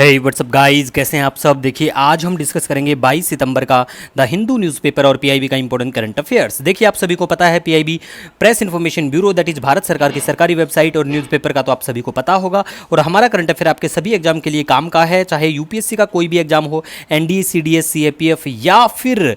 हे WhatsApp guys, कैसे हैं आप सब। देखिए आज हम डिस्कस करेंगे 22 सितंबर का द हिंदू न्यूज़पेपर और पीआईबी का इंपॉर्टेंट करंट अफेयर्स। देखिए आप सभी को पता है PIB press information bureau that is Bharat सरकार की सरकारी वेबसाइट और न्यूज़पेपर का तो आप सभी को पता होगा। और हमारा करंट अफेयर आपके सभी एग्जाम के लिए काम का है, चाहे यूपीएससी का कोई भी एग्जाम हो, एनडीए, सीडीएस, सीएपीएफ या फिर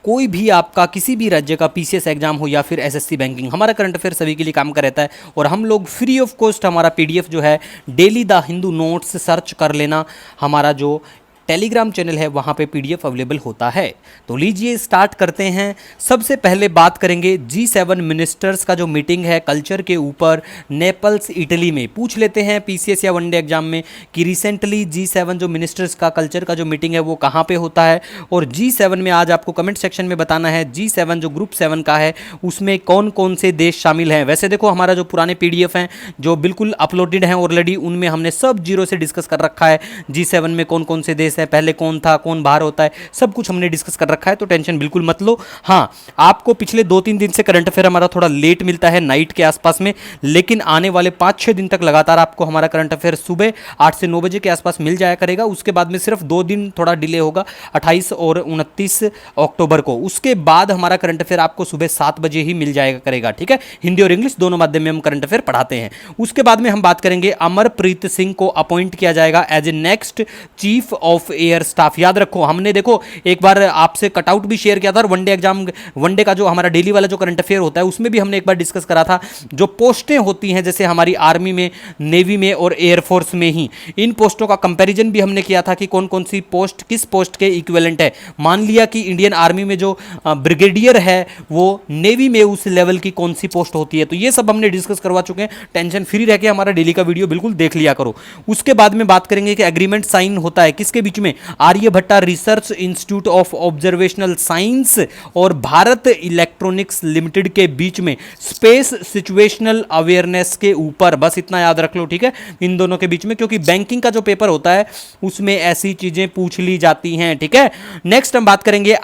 कोई भी आपका किसी भी राज्य का पीसीएस एग्जाम हो या फिर एसएससी बैंकिंग, हमारा करंट अफेयर सभी के लिए काम का रहता है। और हम लोग फ्री ऑफ कॉस्ट हमारा पीडीएफ जो है daily the Hindu notes search कर लेना, हमारा जो टेलीग्राम चैनल है वहाँ पे पीडीएफ अवेलेबल होता है। तो लीजिए स्टार्ट करते हैं। सबसे पहले बात करेंगे G7 मिनिस्टर्स का जो मीटिंग है कल्चर के ऊपर नेपल्स इटली में। पूछ लेते हैं पीसीएस या वनडे एग्जाम में कि रिसेंटली G7 जो मिनिस्टर्स का कल्चर का जो मीटिंग है वो कहाँ पे होता है। और G7 में आज आपको कमेंट सेक्शन में बताना है G7 जो ग्रुप 7 का है उसमें कौन कौन से देश शामिल हैं। वैसे देखो हमारा जो पुराने पीडीएफ हैं जो बिल्कुल अपलोडेड हैं ऑलरेडी, उनमें हमने सब जीरो से डिस्कस कर रखा है G7 में कौन कौन से देश है, पहले कौन था, कौन बाहर होता है, सब कुछ हमने डिस्कस कर रखा है, तो टेंशन बिल्कुल मत लो। हाँ, आपको पिछले 2-3 दिन से करंट अफेयर हमारा थोड़ा लेट मिलता है नाइट के आसपास में, लेकिन आने वाले 5-6 दिन तक लगातार आपको हमारा करंट अफेयर सुबह 8 से 9 बजे के आसपास मिल जाया करेगा। उसके बाद में सिर्फ 2 दिन थोड़ा डिले होगा, 28 और 29 अक्टूबर को। उसके बाद हमारा करंट अफेयर आपको सुबह 7 बजे ही मिल जाएगा करेगा, ठीक है। हिंदी और इंग्लिश दोनों माध्यम में हम करंट अफेयर पढ़ाते हैं। उसके बाद में हम बात करेंगे अमरप्रीत सिंह को अपॉइंट किया जाएगा as a next chief of air staff. याद रखो हमने देखो एक बार आपसे कटआउट भी शेयर किया था, और वनडे एग्जाम वनडे का जो हमारा डेली वाला जो करंट अफेयर होता है उसमें भी हमने एक बार डिस्कस करा था। जो पोस्टें होती हैं जैसे हमारी आर्मी में, नेवी में और एयरफोर्स में ही, इन पोस्टों का कंपैरिजन भी हमने किया था कि कौन कौन सी पोस्ट किस पोस्ट के इक्विवेलेंट है। मान लिया कि इंडियन आर्मी में जो ब्रिगेडियर है वो नेवी में उस लेवल की कौन सी पोस्ट होती है, तो ये सब हमने डिस्कस करवा चुके हैं। टेंशन फ्री रह के हमारा डेली का वीडियो बिल्कुल देख लिया करो। उसके बाद में बात करेंगे कि एग्रीमेंट साइन होता है किसके बीच में, Aryabhatta research institute of observational science और भारत इलेक्ट्रॉनिक्स लिमिटेड के बीच में स्पेस सिचुएशनल अवेयरनेस के ऊपर। बस इतना याद रख लो, ठीक है, इन दोनों के बीच में, क्योंकि बैंकिंग का जो पेपर होता है उसमें ऐसी चीजें पूछ ली जाती हैं, ठीक है। नेक्स्ट हम बात करेंगे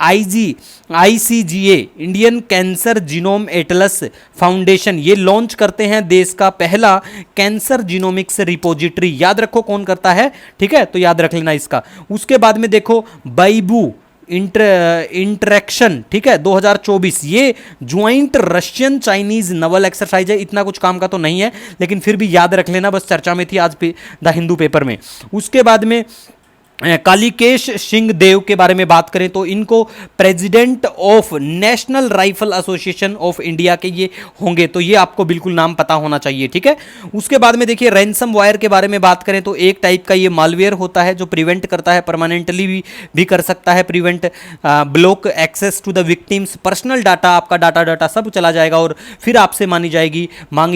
ICGA Indian cancer genome Atlas foundation, ये लॉन्च करते हैं देश का पहला कैंसर जीनोमिक्स रिपोजिटरी। याद रखो कौन करता है, ठीक है, तो याद रख लेना इसका। उसके बाद में देखो बाइबू इंटरेक्शन, ठीक है, 2024, ये joint Russian Chinese Naval exercise है। इतना कुछ काम का तो नहीं है, लेकिन फिर भी याद रख लेना, बस चर्चा में थी आज द हिंदू पेपर में। उसके बाद में कालिकेश सिंह देव के बारे में बात करें तो इनको president of national rifle association of India के ये होंगे, तो ये आपको बिल्कुल नाम पता होना चाहिए, ठीक है। उसके बाद में देखिए रैंसम वायर के बारे में बात करें तो एक टाइप का ये मालवेयर होता है जो प्रिवेंट करता है, परमानेंटली भी कर सकता है prevent, block access to the victims, personal data, आपका डाटा सब चला जाएगा और फिर आपसे मांगी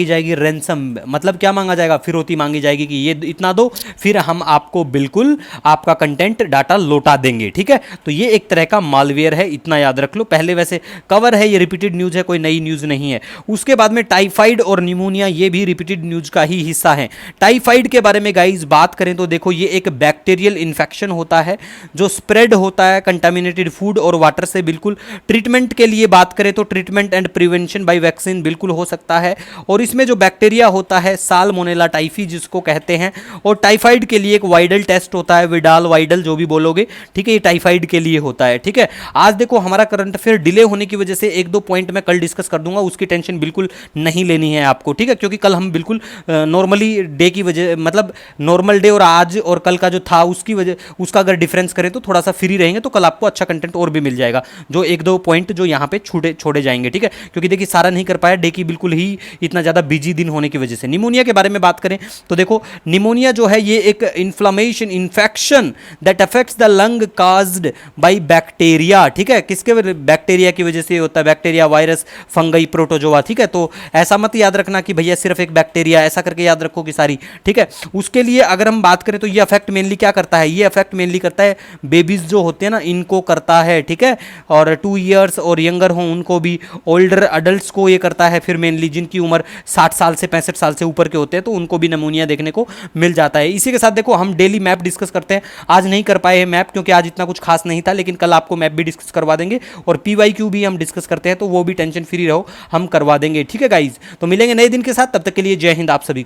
जाएगी रैंसम। मतलब क्या मांगा जाएगा, फिरौती मांगी जाएगी कि ये इतना दो, फिर हम आपको बिल्कुल आपका कंटेंट डाटा लौटा देंगे, ठीक है। तो ये एक तरह का मालवेयर है, इतना याद रख लो। पहले वैसे कवर है, ये रिपीटेड न्यूज है, कोई नई न्यूज नहीं है। उसके बाद में टाइफाइड और निमोनिया, ये भी रिपीटेड न्यूज का ही हिस्सा है। टाइफाइड के बारे में गाइस बात करें तो देखो ये एक बैक्टीरियल इन्फेक्शन होता है जो स्प्रेड होता है कंटामिनेटेड फूड और वाटर से। बिल्कुल ट्रीटमेंट के लिए बात करें तो treatment and prevention by vaccine बिल्कुल हो सकता है। और इसमें जो बैक्टीरिया होता है साल्मोनेला टाइफी जिसको कहते हैं, और टाइफाइड के लिए एक वाइडल टेस्ट होता है, विडाल वाइडल जो भी बोलोगे, ठीक है, ये टाइफाइड के लिए होता है, ठीक है। आज देखो हमारा करंट अफेयर डिले होने की वजह से 1-2 पॉइंट मैं कल डिस्कस कर दूंगा, उसकी टेंशन बिल्कुल नहीं लेनी है आपको, ठीक है, क्योंकि कल हम बिल्कुल नॉर्मली डे की वजह, मतलब नॉर्मल डे और आज और कल का जो था उसकी वजह, उसका अगर डिफरेंस करें तो थोड़ा सा फ्री रहेंगे, तो कल आपको अच्छा कंटेंट और भी मिल जाएगा। जो 1-2 पॉइंट जो यहाँ पे छोड़े जाएंगे, ठीक है, क्योंकि देखिए सारा नहीं कर पाया डे की बिल्कुल ही इतना ज्यादा बिजी दिन होने की वजह से। निमोनिया के बारे में बात करें तो देखो निमोनिया जो है ये एक inflammation infection that affects the lung caused by bacteria, ठीक है, किसके बैक्टीरिया की वजह से होता है, बैक्टीरिया, वायरस, फंगई, प्रोटोजोआ, ठीक है। तो ऐसा मत याद रखना कि भैया सिर्फ एक बैक्टीरिया, ऐसा करके याद रखो कि सारी, ठीक है। उसके लिए अगर हम बात करें तो ये अफेक्ट मेनली क्या करता है, ये अफेक्ट मेनली करता है बेबीज जो होते हैं ना, इनको करता है, ठीक है, और 2 ईयर्स और यंगर हो उनको भी, ओल्डर अडल्ट्स को ये करता है, फिर मेनली जिनकी उम्र 60 साल से 65 साल से ऊपर के होते हैं तो उनको भी निमोनिया देखने को मिल जाता है। इसी के साथ देखो हम डेली मैप डिस्कस करते हैं, आज नहीं कर पाए हैं मैप क्योंकि आज इतना कुछ खास नहीं था, लेकिन कल आपको मैप भी डिस्कस करवा देंगे और पीवाईक्यू भी हम डिस्कस करते हैं, तो वो भी टेंशन फ्री रहो, हम करवा देंगे, ठीक है गाइज। तो मिलेंगे नए दिन के साथ, तब तक के लिए जय हिंद आप सभी।